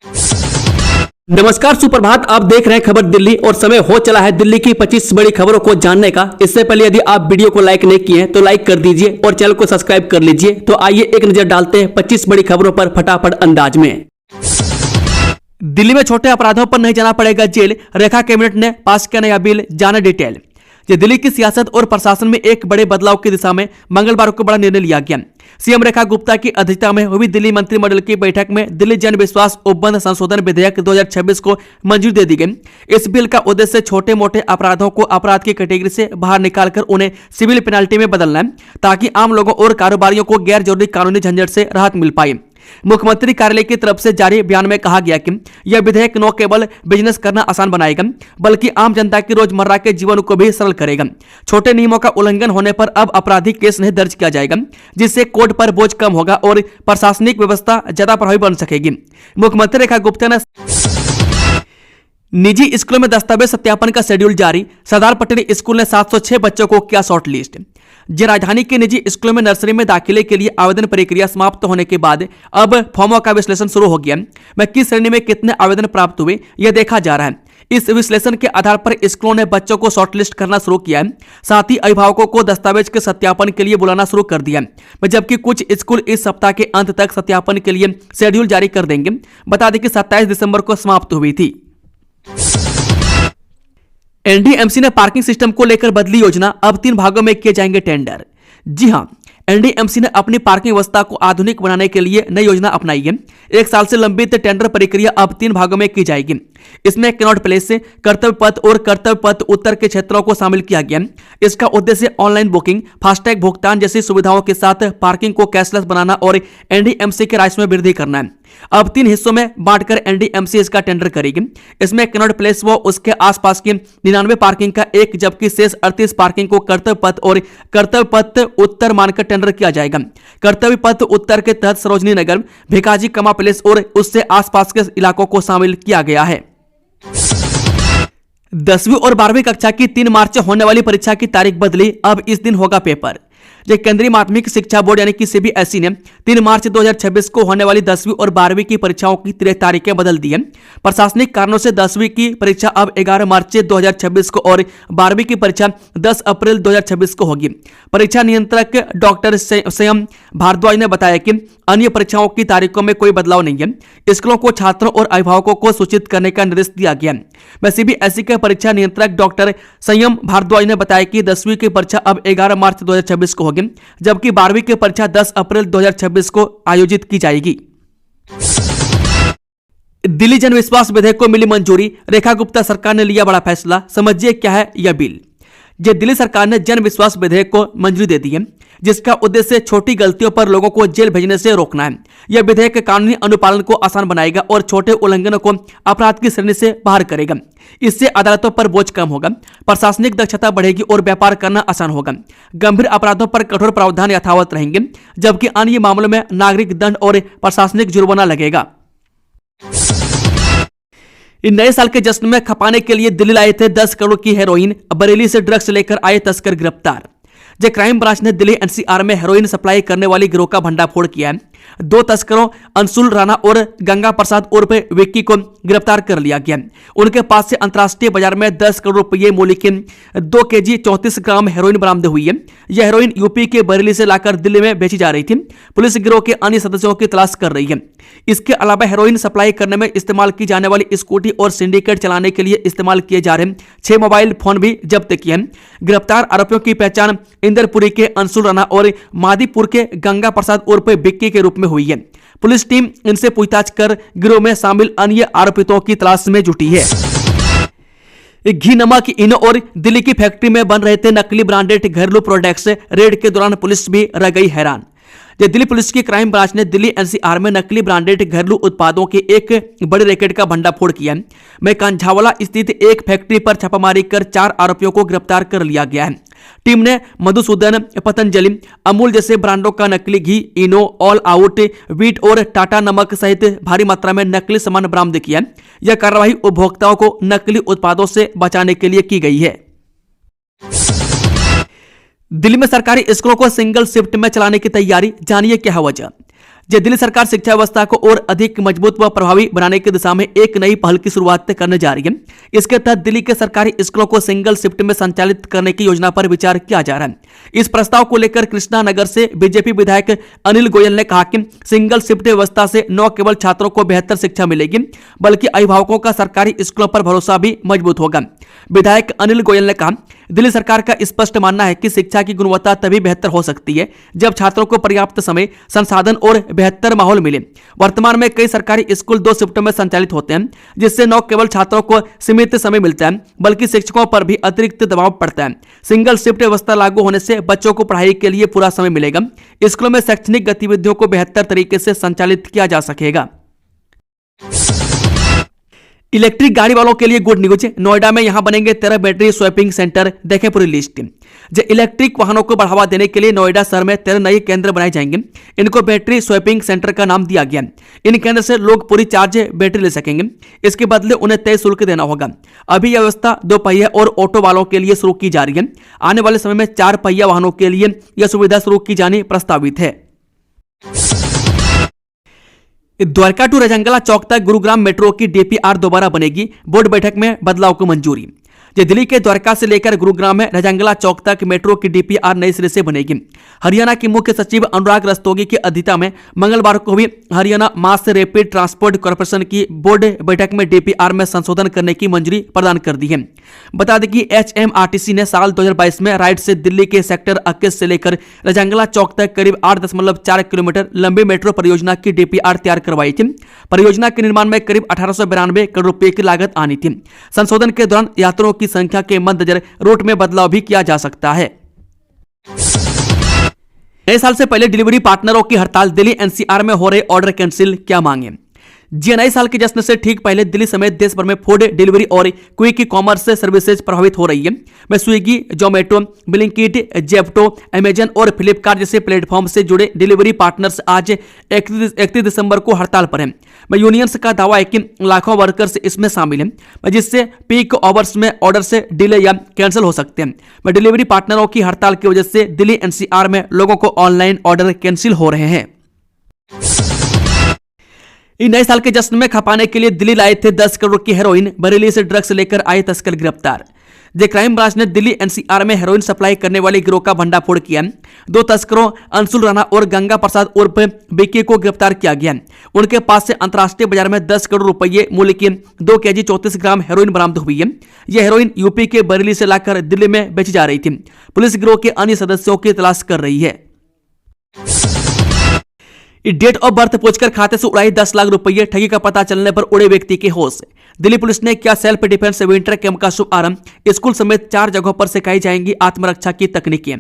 नमस्कार, सुप्रभात। आप देख रहे हैं खबर दिल्ली और समय हो चला है दिल्ली की 25 बड़ी खबरों को जानने का। इससे पहले यदि आप वीडियो को लाइक नहीं किए हैं तो लाइक कर दीजिए और चैनल को सब्सक्राइब कर लीजिए। तो आइए एक नजर डालते हैं 25 बड़ी खबरों पर फटाफट अंदाज में। दिल्ली में छोटे अपराधों पर नहीं जाना पड़ेगा जेल, रेखा कैबिनेट ने पास किया नया बिल, जाने डिटेल। ये दिल्ली की सियासत और प्रशासन में एक बड़े बदलाव की दिशा में मंगलवार को बड़ा निर्णय लिया गया। सीएम रेखा गुप्ता की अध्यक्षता में हुई दिल्ली मंत्रिमंडल की बैठक में दिल्ली जन विश्वास उपबंध संशोधन विधेयक 2026 को मंजूरी दे दी गई। इस बिल का उद्देश्य छोटे मोटे अपराधों को अपराध की कैटेगरी से बाहर निकालकर उन्हें सिविल पेनल्टी में बदलना है, ताकि आम लोगों और कारोबारियों को गैर जरूरी कानूनी झंझट से राहत मिल पाए। मुख्यमंत्री कार्यालय की तरफ से जारी बयान में कहा गया कि यह विधेयक न केवल बिजनेस करना आसान बनाएगा, बल्कि आम जनता की रोजमर्रा के जीवन को भी सरल करेगा। छोटे नियमों का उल्लंघन होने पर अब आपराधिक केस नहीं दर्ज किया जाएगा, जिससे कोर्ट पर बोझ कम होगा और प्रशासनिक व्यवस्था ज्यादा प्रभावी बन सकेगी। मुख्यमंत्री रेखा गुप्ता ने निजी स्कूलों में दस्तावेज सत्यापन का शेड्यूल जारी, सरदार पटेल स्कूल ने 706 बच्चों को किया शॉर्टलिस्ट। राजधानी के निजी स्कूलों में नर्सरी में दाखिले के लिए आवेदन प्रक्रिया समाप्त होने के बाद अब फॉर्मों का विश्लेषण शुरू हो गया। में किस श्रेणी में कितने आवेदन प्राप्त हुए यह देखा जा रहा है। इस विश्लेषण के आधार पर स्कूलों ने बच्चों को शॉर्टलिस्ट करना शुरू किया है। साथ ही अभिभावकों को दस्तावेज के सत्यापन के लिए बुलाना शुरू कर दिया, जबकि कुछ स्कूल इस सप्ताह के अंत तक सत्यापन के लिए शेड्यूल जारी कर देंगे। बता दें कि 27 दिसंबर को समाप्त हुई थी। एनडीएमसी ने पार्किंग सिस्टम को लेकर बदली योजना, अब 3 भागों में किए जाएंगे टेंडर। जी हां, एनडीएमसी ने अपनी पार्किंग व्यवस्था को आधुनिक बनाने के लिए नई योजना अपनाई है। 1 साल से लंबित टेंडर प्रक्रिया अब 3 भागों में की जाएगी। इसमें कैनॉट प्लेस से कर्तव्य पथ और कर्तव्य पथ उत्तर के क्षेत्रों को शामिल किया गया। इसका उद्देश्य ऑनलाइन बुकिंग, फास्टैग भुगतान जैसी सुविधाओं के साथ पार्किंग को कैशलेस बनाना और एनडीएमसी के राजस्व में वृद्धि करना है। अब 3 हिस्सों में बांटकर एनडीएमसी इसका टेंडर करेगी। इसमें कैनॉट प्लेस व उसके आसपास की 99 पार्किंग का 1, जबकि शेष 38 पार्किंग को कर्तव्य पथ और कर्तव्य पथ उत्तर मानकर टेंडर किया जाएगा। कर्तव्य पथ उत्तर के तहत सरोजनी नगर, भिकाजी कमा प्लेस और उससे आसपास के इलाकों को शामिल किया गया है। 10वीं और 12वीं कक्षा की 3 मार्च से होने वाली परीक्षा की तारीख बदली, अब इस दिन होगा पेपर। केंद्रीय माध्यमिक शिक्षा बोर्ड यानी कि सीबीएसई ने 3 मार्च 2026 को होने वाली 10वीं और 12वीं की परीक्षाओं की तारीखें बदल दी हैं। प्रशासनिक कारणों से 10वीं की परीक्षा अब 11 मार्च 2026 को और 12वीं की परीक्षा 10 अप्रैल 2026 को होगी। परीक्षा नियंत्रक डॉक्टर संयम भारद्वाज ने बताया कि अन्य परीक्षाओं की तारीखों में कोई बदलाव नहीं है। स्कूलों को छात्रों और अभिभावकों को सूचित करने का निर्देश दिया गया है। सीबीएसई के परीक्षा नियंत्रक डॉक्टर संयम भारद्वाज ने बताया कि 10वीं की परीक्षा अब 11 मार्च 2026 को होगी, जबकि 12वीं की परीक्षा 10 अप्रैल 2026 को आयोजित की जाएगी। दिल्ली जन विश्वास विधेयक को मिली मंजूरी, रेखा गुप्ता सरकार ने लिया बड़ा फैसला, समझिए क्या है यह बिल। दिल्ली सरकार ने जन विश्वास विधेयक को मंजूरी दे दी है, जिसका उद्देश्य छोटी गलतियों पर लोगों को जेल भेजने से रोकना है। यह विधेयक कानूनी अनुपालन को आसान बनाएगा और छोटे उल्लंघनों को अपराध की श्रेणी से बाहर करेगा। इससे अदालतों पर बोझ कम होगा, प्रशासनिक दक्षता बढ़ेगी और व्यापार करना आसान होगा। गंभीर अपराधों पर कठोर प्रावधान यथावत रहेंगे, जबकि अन्य मामलों में नागरिक दंड और प्रशासनिक जुर्माना लगेगा। इन नए साल के जश्न में खपाने के लिए दिल्ली लाए थे 10 करोड़ की हेरोइन, बरेली से ड्रग्स लेकर आए तस्कर गिरफ्तार। क्राइम ब्रांच ने दिल्ली एनसीआर में हेरोइन सप्लाई करने वाली गिरोह का भंडाफोड़ किया है। 2 तस्करों अंशुल राणा और गंगा प्रसाद उर्फ विक्की को गिरफ्तार कर लिया गया। उनके पास से अंतर्राष्ट्रीय बाजार में 10 करोड़ रुपये मूल्य की 2 केजी 34 ग्राम हेरोइन बरामद हुई है। यह हेरोइन यूपी के बरेली से लाकर दिल्ली में बेची जा रही थी। पुलिस गिरोह के अन्य सदस्यों की तलाश कर रही है। इसके अलावा हेरोइन सप्लाई करने में इस्तेमाल की जाने वाली स्कूटी और सिंडिकेट चलाने के लिए इस्तेमाल किए जा रहे 6 मोबाइल फोन भी जब्त किए हैं। गिरफ्तार आरोपियों की पहचान इंदरपुरी के अंशुल राणा और मादीपुर के गंगा प्रसाद उर्फ विक्की के रूप में हुई है। पुलिस टीम इनसे पूछताछ कर गिरोह में शामिल अन्य आरोपितों की तलाश में जुटी है। घी, नमक, इनो और दिल्ली की फैक्ट्री में बन रहे थे नकली ब्रांडेड घरेलू प्रोडक्ट्स। रेड के दौरान पुलिस भी रह गई हैरान। दिल्ली पुलिस की क्राइम ब्रांच ने दिल्ली एनसीआर में नकली ब्रांडेड घरेलू उत्पादों के एक बड़े रैकेट का भंडाफोड़ किया है। कांझावाला स्थित एक फैक्ट्री पर छापामारी कर 4 आरोपियों को गिरफ्तार कर लिया गया है। टीम ने मधुसूदन, पतंजलि, अमूल जैसे ब्रांडों का नकली घी, इनो, ऑल आउट, वीट और टाटा नमक सहित भारी मात्रा में नकली सामान बरामद किया। यह कार्रवाई उपभोक्ताओं को नकली उत्पादों से बचाने के लिए की गई है। दिल्ली में सरकारी स्कूलों को सिंगल शिफ्ट में चलाने की तैयारी, जानिए क्या है वजह। दिल्ली सरकार शिक्षा व्यवस्था को और अधिक मजबूत व प्रभावी बनाने की दिशा में एक नई पहल की शुरुआत करने जा रही है। इसके तहत दिल्ली के सरकारी स्कूलों को सिंगल शिफ्ट में संचालित करने की योजना पर विचार किया जा रहा है। इस प्रस्ताव को लेकर कृष्णा नगर से बीजेपी विधायक अनिल गोयल ने कहा कि सिंगल शिफ्ट व्यवस्था से न केवल छात्रों को बेहतर शिक्षा मिलेगी बल्कि अभिभावकों का सरकारी स्कूलों पर भरोसा भी मजबूत होगा। विधायक अनिल गोयल ने कहा, दिल्ली सरकार का स्पष्ट मानना है कि शिक्षा की गुणवत्ता तभी बेहतर हो सकती है जब छात्रों को पर्याप्त समय, संसाधन और बेहतर माहौल मिले। वर्तमान में कई सरकारी स्कूल 2 शिफ्टों में संचालित होते हैं, जिससे न केवल छात्रों को सीमित समय मिलता है बल्कि शिक्षकों पर भी अतिरिक्त दबाव पड़ता है। सिंगल शिफ्ट व्यवस्था लागू होने से बच्चों को पढ़ाई के लिए पूरा समय मिलेगा। स्कूलों में शैक्षणिक गतिविधियों को बेहतर तरीके से संचालित किया जा सकेगा। इलेक्ट्रिक गाड़ी वालों के लिए गुड न्यूज, नोएडा में यहां बनेंगे 13 बैटरी स्वैपिंग सेंटर। देखें पूरी लिस्ट। इलेक्ट्रिक वाहनों को बढ़ावा देने के लिए नोएडा शहर में 13 नए केंद्र बनाए जाएंगे। इनको बैटरी स्वैपिंग सेंटर का नाम दिया गया। इन केंद्र से लोग पूरी चार्ज बैटरी ले सकेंगे। इसके बदले उन्हें तय शुल्क देना होगा। अभी यह व्यवस्था 2 पहिया और ऑटो वालों के लिए शुरू की जा रही है। आने वाले समय में 4 पहिया वाहनों के लिए यह सुविधा शुरू की जानी प्रस्तावित है। द्वारका टू रजंगला चौक तक गुरुग्राम मेट्रो की डीपीआर दोबारा बनेगी। बोर्ड बैठक में बदलाव को मंजूरी। दिल्ली के द्वारका से लेकर गुरुग्राम में रजंगला चौक तक मेट्रो की डीपीआर नए सिरे से बनेगी। हरियाणा के मुख्य सचिव अनुराग रस्तोगी की अध्यक्षता में मंगलवार को हुई Haryana mass rapid transport corporation की बोर्ड बैठक में डीपीआर में संशोधन करने की मंजूरी प्रदान कर दी है। बता दें कि HMRTC ने साल 2022 में राइट से दिल्ली के सेक्टर 21 से लेकर रजंगला चौक तक करीब 8.4 किलोमीटर लंबी मेट्रो परियोजना की डीपीआर तैयार करवाई थी। परियोजना के निर्माण में करीब 1892 करोड़ रुपए की लागत आनी थी। संशोधन के दौरान यात्रियों की संख्या के मद्देनजर रूट में बदलाव भी किया जा सकता है। नए साल से पहले डिलीवरी पार्टनरों की हड़ताल, दिल्ली NCR में हो रहे ऑर्डर कैंसिल, क्या मांगे। नए साल के जश्न से ठीक पहले दिल्ली समेत देश भर में फूड डिलीवरी और क्विक कॉमर्स सर्विसेज प्रभावित हो रही है। मैं Swiggy, Zomato, Blinkit, Zepto, Amazon और फ्लिपकार्ट जैसे प्लेटफॉर्म से जुड़े डिलीवरी पार्टनर्स आज 31 दिसंबर को हड़ताल पर हैं। यूनियंस का दावा है कि लाखों वर्कर्स इसमें शामिल हैं, जिससे पीक आवर्स में ऑर्डर से डिले या कैंसिल हो सकते हैं। डिलीवरी पार्टनरों की हड़ताल की वजह से दिल्ली NCR में लोगों को ऑनलाइन ऑर्डर कैंसिल हो रहे हैं। नए साल के जश्न में खपाने के लिए दिल्ली लाए थे 10 करोड़ की हेरोइन, बरेली से ड्रग्स लेकर आए तस्कर गिरफ्तार। क्राइम ब्रांच ने दिल्ली NCR में हेरोइन सप्लाई करने वाले गिरोह का भंडाफोड़ किया। 2 तस्करों अंशुल राणा और गंगा प्रसाद उर्फ बिक्की को गिरफ्तार किया गया। उनके पास से अंतर्राष्ट्रीय बाजार में 10 करोड़ रुपए मूल्य की 2 kg 34 ग्राम हेरोइन बरामद हुई है। यह हेरोइन यूपी के बरेली से लाकर दिल्ली में बेची जा रही थी। पुलिस गिरोह के अन्य सदस्यों की तलाश कर रही है। डेट ऑफ बर्थ पूछकर खाते से उड़ाई 10 लाख रुपए, ठगी का पता चलने पर उड़े व्यक्ति के होश। दिल्ली पुलिस ने किया सेल्फ डिफेंस विंटर कैंप का शुभारंभ। स्कूल समेत 4 जगहों पर सिखाई जाएंगी आत्मरक्षा की तकनीकें।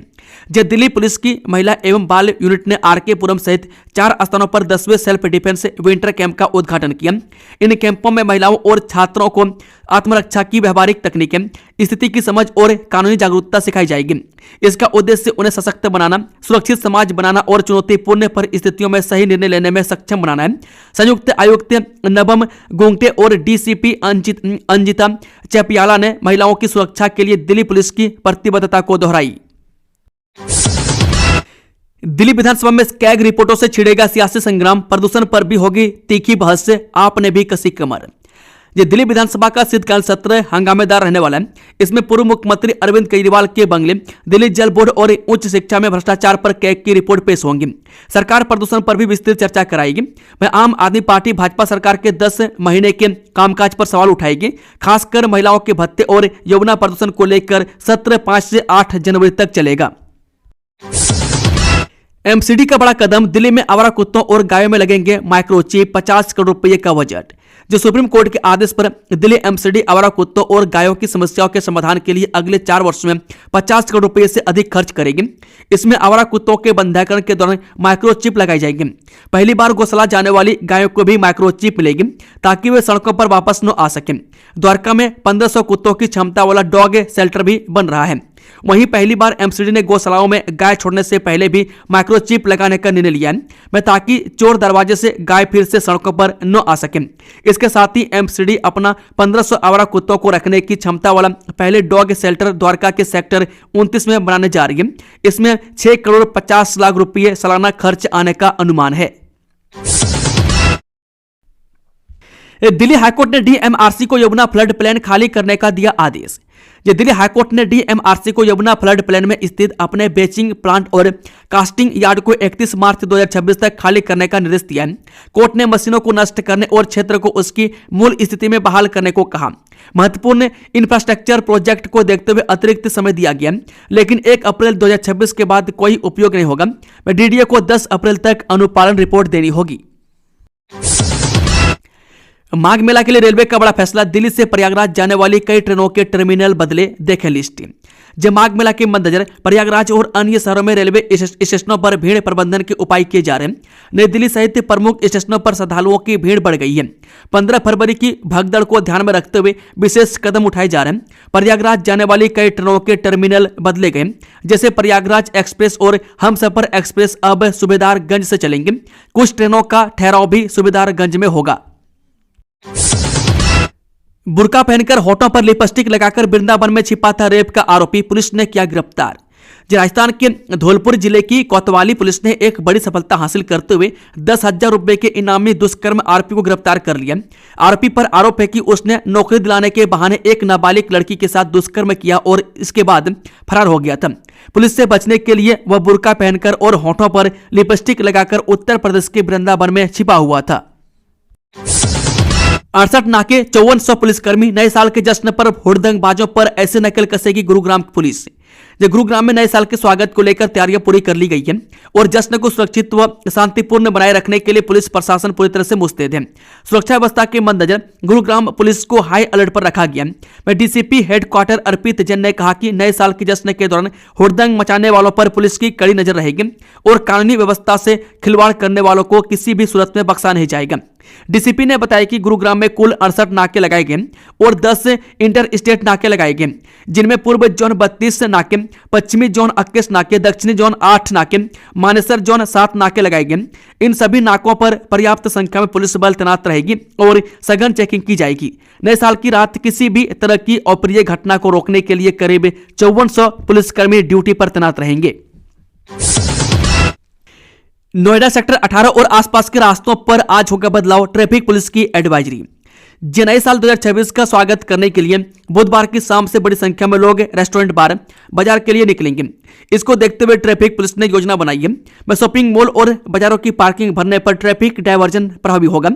दिल्ली पुलिस की महिला एवं बाल यूनिट ने RK पुरम सहित 4 स्थानों पर 10वें सेल्फ डिफेंस विंटर कैंप का उद्घाटन किया। इन कैंपों में महिलाओं और छात्रों को आत्मरक्षा की व्यवहारिक तकनीकें, स्थिति की समझ और कानूनी जागरूकता सिखाई जाएगी। इसका उद्देश्य उन्हें सशक्त बनाना, सुरक्षित समाज बनाना और चुनौतीपूर्ण परिस्थितियों में सही निर्णय लेने में सक्षम बनाना है। संयुक्त आयुक्त नबम गुंगटे और DCP अंजिता चैपियाला ने महिलाओं की सुरक्षा के लिए दिल्ली पुलिस की प्रतिबद्धता को दोहराई। दिल्ली विधानसभा में कैग रिपोर्टों से छिड़ेगा सियासी संग्राम, प्रदूषण पर भी होगी तीखी बहस से आपने भी कसी कमर। दिल्ली विधानसभा का शीतकालीन सत्र हंगामेदार रहने वाला है। इसमें पूर्व मुख्यमंत्री अरविंद केजरीवाल के बंगले, दिल्ली जल बोर्ड और उच्च शिक्षा में भ्रष्टाचार पर कैग की रिपोर्ट पेश होंगी। सरकार प्रदूषण पर भी विस्तृत चर्चा कराएगी। आम आदमी पार्टी भाजपा सरकार के 10 महीने के कामकाज पर सवाल उठाएगी। खासकर महिलाओं के भत्ते और यमुना प्रदूषण को लेकर सत्र 5 से 8 जनवरी तक चलेगा। MCD का बड़ा कदम, दिल्ली में आवारा कुत्तों और गायों में लगेंगे माइक्रोचिप, 50 करोड़ रुपए का बजट। सुप्रीम कोर्ट के आदेश पर दिल्ली MCD आवारा कुत्तों और गायों की समस्याओं के समाधान के लिए अगले 4 वर्षों में 50 करोड़ रुपए से अधिक खर्च करेगी। इसमें आवारा कुत्तों के बंधीकरण के दौरान माइक्रोचिप लगाई जाएगी। पहली बार गौशाला जाने वाली गायों को भी माइक्रोचिप मिलेगी ताकि वे सड़कों पर वापस न आ सकें। द्वारका में 1500 कुत्तों की क्षमता वाला डॉग शेल्टर भी बन रहा है। वहीं पहली बार MCD ने गौशालाओं में गाय छोड़ने से पहले भी माइक्रोचिप लगाने का निर्णय लिया है, ताकि चोर दरवाजे से गाय फिर से सड़कों पर न आ सके। इसके साथ ही MCD अपना 1500 आवारा कुत्तों को रखने की क्षमता वाला पहले डॉग शेल्टर द्वारका के सेक्टर 29 में बनाने जा रही है। इसमें 6 करोड़ 50 लाख रुपये सालाना खर्च आने का अनुमान है। दिल्ली हाईकोर्ट ने डीएमआरसी को यमुना फ्लड प्लेन खाली करने का दिया आदेश। दिल्ली हाईकोर्ट ने डीएमआरसी को यमुना फ्लड प्लेन में स्थित अपने बेचिंग प्लांट और कास्टिंग यार्ड को 31 मार्च 2026 तक खाली करने का निर्देश दिया है। कोर्ट ने मशीनों को नष्ट करने और क्षेत्र को उसकी मूल स्थिति में बहाल करने को कहा। महत्वपूर्ण इंफ्रास्ट्रक्चर प्रोजेक्ट को देखते हुए अतिरिक्त समय दिया गया, लेकिन 1 अप्रैल 2026 के बाद कोई उपयोग नहीं होगा। डीडीए को 10 अप्रैल तक अनुपालन रिपोर्ट देनी होगी। माघ मेला के लिए रेलवे का बड़ा फैसला। दिल्ली से प्रयागराज जाने वाली कई ट्रेनों के टर्मिनल बदले, देखें लिस्ट। जब माघ मेला के मद्देनजर प्रयागराज और अन्य शहरों में रेलवे स्टेशनों पर भीड़ प्रबंधन के उपाय किए जा रहे हैं। नई दिल्ली सहित प्रमुख स्टेशनों पर श्रद्धालुओं की भीड़ बढ़ गई है। 15 फरवरी की भगदड़ को ध्यान में रखते हुए विशेष कदम उठाए जा रहे हैं। प्रयागराज जाने वाली कई ट्रेनों के टर्मिनल बदले गए, जैसे प्रयागराज एक्सप्रेस और हमसफर एक्सप्रेस अब सुबेदारगंज से चलेंगे। कुछ ट्रेनों का ठहराव भी सुबेदारगंज में होगा। बुर्का पहनकर होठों पर लिपस्टिक लगाकर वृंदावन में छिपा था रेप का आरोपी, पुलिस ने किया गिरफ्तार। राजस्थान के धौलपुर जिले की कोतवाली पुलिस ने एक बड़ी सफलता हासिल करते हुए 10,000 रुपए के इनामी दुष्कर्म आरोपी को गिरफ्तार कर लिया। आरोपी पर आरोप है कि उसने नौकरी दिलाने के बहाने एक नाबालिग लड़की के साथ दुष्कर्म किया और इसके बाद फरार हो गया था। पुलिस से बचने के लिए वह बुर्का पहनकर और होठों पर लिपस्टिक लगाकर उत्तर प्रदेश के वृंदावन में छिपा हुआ था। 68 नाके 5400 पुलिसकर्मी। नए साल के जश्न पर हुड़दंगबाजों पर ऐसे नकल कसेगी गुरुग्राम पुलिस। गुरुग्राम में नए साल के स्वागत को लेकर तैयारियां पूरी कर ली गई है और जश्न को सुरक्षित व शांतिपूर्ण बनाए रखने के लिए पुलिस प्रशासन पूरी तरह से मुस्तैद है। सुरक्षा व्यवस्था के मद्देनजर गुरुग्राम पुलिस को हाई अलर्ट पर रखा गया। डीसीपी हेडक्वार्टर अर्पित जैन ने कहा कि नए साल के जश्न के दौरान हुड़दंग मचाने वालों पर पुलिस की कड़ी नजर रहेगी और कानूनी व्यवस्था से खिलवाड़ करने वालों को किसी भी सूरत में बख्शा नहीं जाएगा। डीसीपी ने बताया कि गुरुग्राम में कुल 68 नाके लगाए गए और 10 इंटर स्टेट नाके लगाए गए, जिनमें पूर्व जोन 32 नाके, पश्चिमी जोन 21 नाके, दक्षिणी जोन 8 नाके, मानेसर जोन 7 नाके लगाए गए। इन सभी नाकों पर पर्याप्त संख्या में पुलिस बल तैनात रहेगी और सघन चेकिंग की जाएगी। नए साल की रात किसी भी तरह की अप्रिय घटना को रोकने के लिए करीब 5400 पुलिसकर्मी ड्यूटी पर तैनात रहेंगे। नोएडा सेक्टर 18 और आसपास के रास्तों पर आज होगा बदलाव, ट्रैफिक पुलिस की एडवाइजरी। नए साल 2026 का स्वागत करने के लिए बुधवार की शाम से बड़ी संख्या में लोग रेस्टोरेंट, बार, बाजार के लिए निकलेंगे। इसको देखते हुए ट्रैफिक पुलिस ने योजना बनाई है। शॉपिंग मॉल और बाजारों की पार्किंग भरने पर ट्रैफिक डायवर्जन प्रभावी होगा।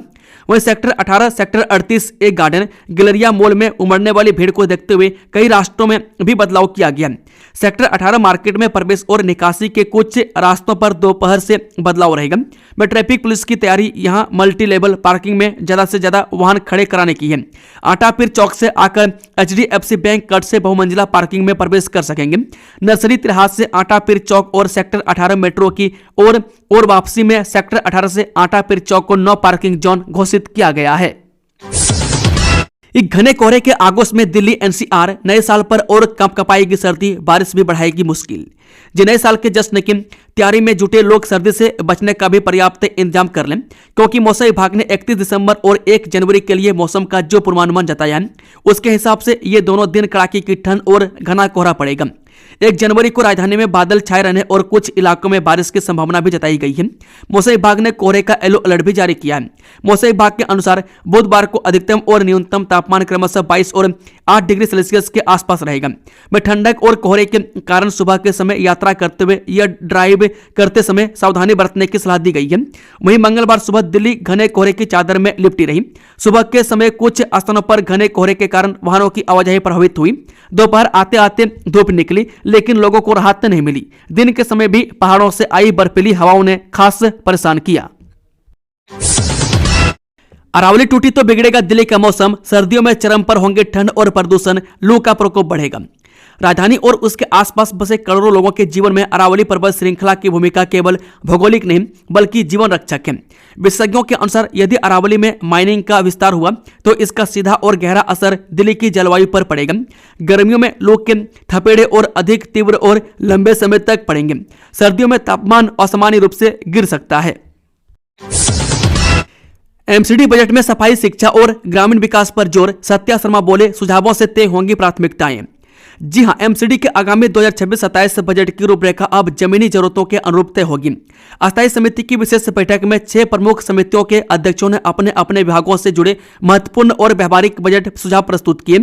वहीं सेक्टर 18, सेक्टर 38 एक गार्डन गैलेरिया मॉल में उमड़ने वाली भीड़ को देखते हुए कई रास्तों में भी बदलाव किया गया। सेक्टर 18 मार्केट में प्रवेश और निकासी के कुछ रास्तों पर दोपहर से बदलाव रहेगा। ट्रैफिक पुलिस की तैयारी यहां मल्टी लेवल पार्किंग में ज्यादा से ज्यादा वाहन खड़े कराने की है। आटापीर चौक से आकर HDFC बैंक कट से बहुमंजिला पार्किंग में प्रवेश कर सकेंगे। नर्सरी तिरहास से आटापीर चौक और सेक्टर 18 मेट्रो की और वापसी में सेक्टर 18 से आटापीर चौक को नो पार्किंग जोन घोषित किया गया है। घने कोहरे के आगोश में दिल्ली NCR नए साल पर और कंपकपाएगी सर्दी, बारिश भी बढ़ाएगी मुश्किल। नए साल के जश्न की तैयारी में जुटे लोग सर्दी से बचने का भी पर्याप्त इंतजाम कर लें, क्योंकि मौसम विभाग ने 31 दिसंबर और 1 जनवरी के लिए मौसम का जो पूर्वानुमान जताया है उसके हिसाब से ये दोनों दिन कड़ाके की ठंड और घना कोहरा पड़ेगा। 1 जनवरी को राजधानी में बादल छाए रहने और कुछ इलाकों में बारिश की संभावना भी जताई गई है। मौसम विभाग ने कोहरे का येलो अलर्ट भी जारी किया है। मौसम विभाग के अनुसार बुधवार को अधिकतम और न्यूनतम तापमान क्रमशः 22 और 8 डिग्री सेल्सियस के आसपास रहेगा। ठंडक और कोहरे के कारण सुबह के समय यात्रा करते हुए या ड्राइव करते समय सावधानी बरतने की सलाह दी गई है। वहीं मंगलवार सुबह दिल्ली घने कोहरे की चादर में लिपटी रही। सुबह के समय कुछ स्थानों पर घने कोहरे के कारण वाहनों की आवाजाही प्रभावित हुई। दोपहर आते आते धूप निकली, लेकिन लोगों को राहत नहीं मिली। दिन के समय भी पहाड़ों से आई बर्फीली हवाओं ने खास परेशान किया। अरावली टूटी तो बिगड़ेगा दिल्ली का मौसम, सर्दियों में चरम पर होंगे ठंड और प्रदूषण, लू का प्रकोप बढ़ेगा। राजधानी और उसके आसपास बसे करोड़ों लोगों के जीवन में अरावली पर्वत श्रृंखला की भूमिका केवल भौगोलिक नहीं बल्कि जीवन रक्षक है। विशेषज्ञों के अनुसार यदि अरावली में माइनिंग का विस्तार हुआ तो इसका सीधा और गहरा असर दिल्ली की जलवायु पर पड़ेगा। गर्मियों में लू के थपेड़े और अधिक तीव्र और लंबे समय तक पड़ेंगे। सर्दियों में तापमान असामान्य रूप से गिर सकता है। MCD बजट में सफाई, शिक्षा और ग्रामीण विकास पर जोर, सत्या शर्मा बोले सुझावों से तय होंगी प्राथमिकताएं। जी हां, एमसीडी के आगामी 2026-27 बजट की रूपरेखा अब जमीनी जरूरतों के अनुरूप तय होगी। अस्थायी समिति की विशेष बैठक में 6 प्रमुख समितियों के अध्यक्षों ने अपने अपने विभागों से जुड़े महत्वपूर्ण और व्यवहारिक बजट सुझाव प्रस्तुत किए,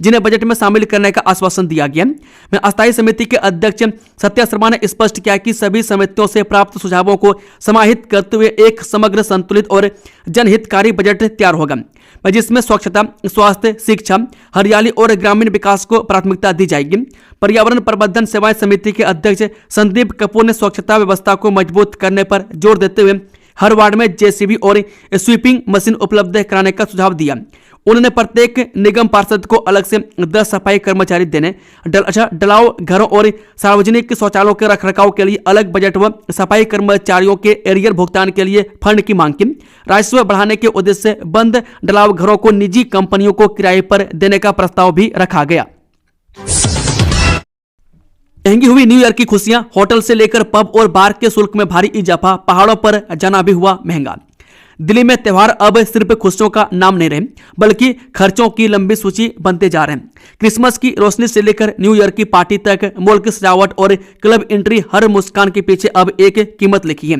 जिन्हें बजट में शामिल करने का आश्वासन दिया गया। में अस्थायी समिति के अध्यक्ष सत्या शर्मा ने स्पष्ट किया कि सभी समितियों से प्राप्त सुझावों को समाहित करते हुए एक समग्र, संतुलित और जनहितकारी बजट तैयार होगा, जिसमें स्वच्छता, स्वास्थ्य, शिक्षा, हरियाली और ग्रामीण विकास को प्राथमिकता दी जाएगी। पर्यावरण प्रबंधन सेवाएं समिति के अध्यक्ष संदीप कपूर ने स्वच्छता व्यवस्था को मजबूत करने पर जोर देते हुए हर वार्ड में जेसीबी और स्वीपिंग मशीन उपलब्ध कराने का सुझाव दिया। उन्होंने प्रत्येक निगम पार्षद को अलग से 10 सफाई कर्मचारी देने, डलाव घरों और सार्वजनिक शौचालयों के रखरखाव के लिए अलग बजट व सफाई कर्मचारियों के एरियर भुगतान के लिए फंड की मांग की। राजस्व बढ़ाने के उद्देश्य से बंद डलाव घरों को निजी कंपनियों को किराए पर देने का प्रस्ताव भी रखा गया। महंगी हुई न्यू ईयर की खुशियां, होटल से लेकर पब और बार के शुल्क में भारी इजाफा, पहाड़ों पर जाना भी हुआ महंगा। दिल्ली में त्योहार अब सिर्फ खुशियों का नाम नहीं रहे, बल्कि खर्चों की लंबी सूची बनते जा रहे हैं। क्रिसमस की रोशनी से लेकर न्यू ईयर की पार्टी तक मॉल की सजावट और क्लब एंट्री, हर मुस्कान के पीछे अब एक कीमत लिखी है।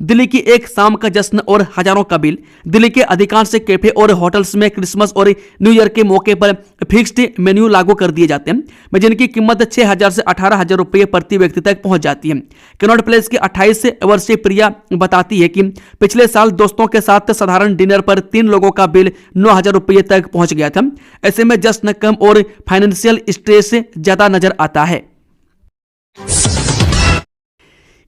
दिल्ली की एक शाम का जश्न और हजारों का बिल। दिल्ली के अधिकांश कैफे और होटल्स में क्रिसमस और न्यू ईयर के मौके पर फिक्स्ड मेन्यू लागू कर दिए जाते हैं, जिनकी कीमत 6,000 से 18,000 रुपये प्रति व्यक्ति तक पहुंच जाती है। कनॉट प्लेस की 28 वर्षीय प्रिया बताती है कि पिछले साल दोस्तों के साथ साधारण डिनर पर 3 लोगों का बिल 9,000 रुपये तक पहुंच गया था। ऐसे में जश्न कम और फाइनेंशियल स्ट्रेस ज्यादा नजर आता है।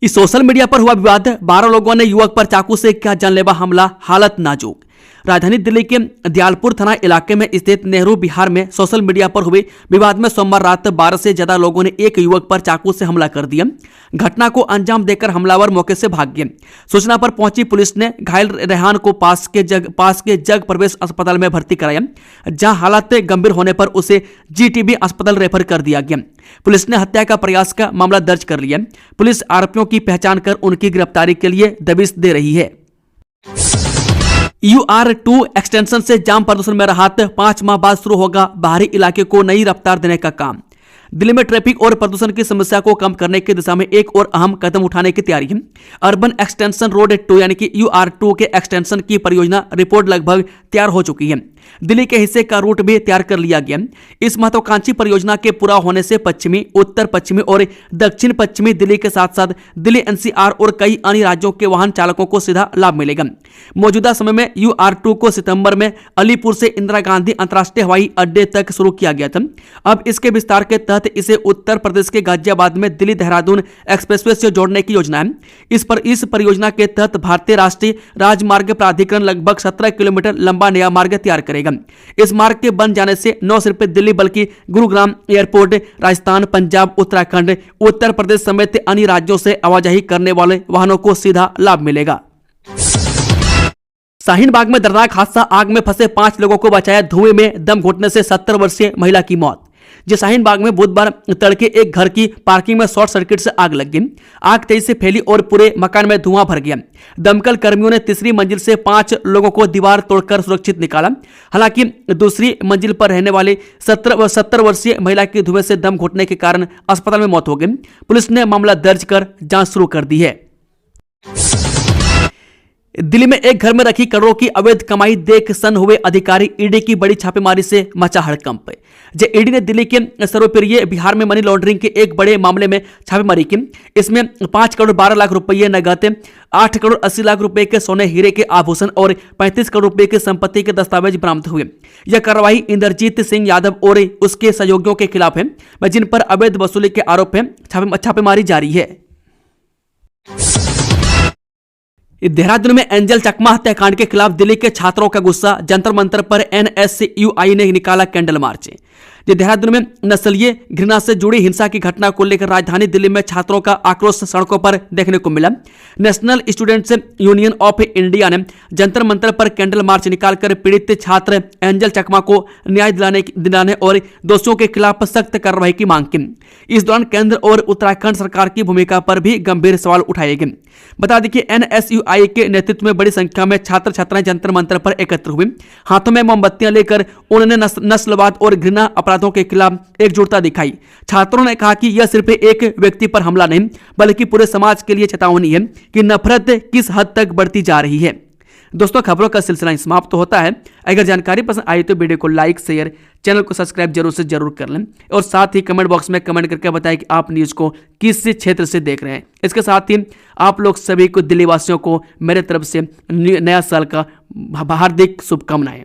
इस सोशल मीडिया पर हुआ विवाद, 12 लोगों ने युवक पर चाकू से किया जानलेवा हमला, हालत नाजुक। राजधानी दिल्ली के दयालपुर थाना इलाके में स्थित नेहरू विहार में सोशल मीडिया पर हुए विवाद में सोमवार रात 12 से ज्यादा लोगों ने एक युवक पर चाकू से हमला कर दिया। घटना को अंजाम देकर हमलावर मौके से भाग गए। सूचना पर पहुंची पुलिस ने घायल रेहान को पास के जग प्रवेश अस्पताल में भर्ती कराया, जहां हालत गंभीर होने पर उसे जीटीबी अस्पताल रेफर कर दिया गया। पुलिस ने हत्या का प्रयास का मामला दर्ज कर लिया। पुलिस आरोपियों की पहचान कर उनकी गिरफ्तारी के लिए दबिश दे रही है। UR2 एक्सटेंशन से जाम प्रदूषण में राहत, 5 माह बाद शुरू होगा बाहरी इलाके को नई रफ्तार देने का काम। दिल्ली में ट्रैफिक और प्रदूषण की समस्या को कम करने की दिशा में एक और अहम कदम उठाने की तैयारी है। अर्बन एक्सटेंशन रोड 2 यानी कि UR2 के एक्सटेंशन की परियोजना रिपोर्ट लगभग तैयार हो चुकी है। दिल्ली के हिस्से का रूट भी तैयार कर लिया गया। इस महत्वाकांक्षी परियोजना के पूरा होने से पश्चिमी, उत्तर पश्चिमी और दक्षिण पश्चिमी दिल्ली के साथ साथ दिल्ली NCR और कई अन्य राज्यों के वाहन चालकों को सीधा लाभ मिलेगा। मौजूदा समय में UR2 को सितंबर में अलीपुर से इंदिरा गांधी अंतर्राष्ट्रीय हवाई अड्डे तक शुरू किया गया था। अब इसके विस्तार के तहत इसे उत्तर प्रदेश के गाजियाबाद में दिल्ली देहरादून एक्सप्रेसवे से जोड़ने की योजना है। इस परियोजना के तहत भारतीय राष्ट्रीय राजमार्ग प्राधिकरण लगभग 17 किलोमीटर लंबा नया मार्ग तैयार करेगा। इस मार्ग के बन जाने से न सिर्फ दिल्ली बल्कि गुरुग्राम एयरपोर्ट, राजस्थान, पंजाब, उत्तराखंड, उत्तर प्रदेश समेत अन्य राज्यों से आवाजाही करने वाले वाहनों को सीधा लाभ मिलेगा। शाहीन बाग में दर्दनाक हादसा, आग में फंसे 5 लोगों को बचाया, धुएं में दम घुटने से 70 वर्षीय महिला की मौत। शाहीन बाग में बुधवार तड़के एक घर की पार्किंग में शॉर्ट सर्किट से आग लग गई। आग तेजी से फैली और पूरे मकान में धुआं भर गया। दमकल कर्मियों ने तीसरी मंजिल से 5 लोगों को दीवार तोड़कर सुरक्षित निकाला। हालांकि दूसरी मंजिल पर रहने वाली 70 वर्षीय महिला की धुएं से दम घुटने के कारण अस्पताल में मौत हो गई। पुलिस ने मामला दर्ज कर जांच शुरू कर दी है। दिल्ली में एक घर में रखी करोड़ों की अवैध कमाई देख सन्न हुए अधिकारी, ईडी की बड़ी छापेमारी से मचा हड़कंप। ईडी ने दिल्ली के सर्वप्रिय बिहार में मनी लॉन्ड्रिंग के एक बड़े मामले में छापेमारी की। इसमें 5 करोड़ 12 लाख रुपये नगद, 8 करोड़ 80 लाख रुपए के सोने हीरे के आभूषण और 35 करोड़ रुपए की संपत्ति के दस्तावेज बरामद हुए। यह कार्रवाई इंद्रजीत सिंह यादव और उसके सहयोगियों के खिलाफ है, जिन पर अवैध वसूली के आरोप है। छापेमारी जारी है। देहरादून में एंजल चकमा हत्याकांड के खिलाफ दिल्ली के छात्रों का गुस्सा, जंतर मंतर पर NSUI ने निकाला कैंडल मार्च। देहरादून में नस्लीय घृणा से जुड़ी हिंसा की घटना को लेकर राजधानी दिल्ली में छात्रों का आक्रोश सड़कों पर देखने को मिला। National students union of India ने जंतर मंतर पर कैंडल मार्च निकालकर पीड़ित छात्र एंजल चकमा को न्याय दिलाने और दोषियों के खिलाफ सख्त कार्रवाई की मांग की। इस दौरान केंद्र और उत्तराखंड सरकार की भूमिका पर भी गंभीर सवाल उठाए गए। बता दें कि NSUI के नेतृत्व में बड़ी संख्या में छात्र छात्राएं जंतर मंतर पर एकत्र हुए। हाथों में मोमबत्तियां लेकर उन्होंने नस्लवाद और घृणा अपराधों के खिलाफ एकजुटता दिखाई। छात्रों ने कहा कि यह सिर्फ एक व्यक्ति पर हमला नहीं बल्कि पूरे समाज के लिए चेतावनी है कि नफरत किस हद तक बढ़ती जा रही है। दोस्तों, खबरों का सिलसिला समाप्त होता है। अगर जानकारी पसंद आई तो वीडियो को लाइक, शेयर, चैनल को सब्सक्राइब जरूर से जरूर कर लें और साथ ही कमेंट बॉक्स में कमेंट करके बताएं कि आप न्यूज़ को किस क्षेत्र से देख रहे हैं। इसके साथ ही आप लोग सभी को, दिल्ली वासियों को मेरे तरफ से नया साल का हार्दिक शुभकामनाएं।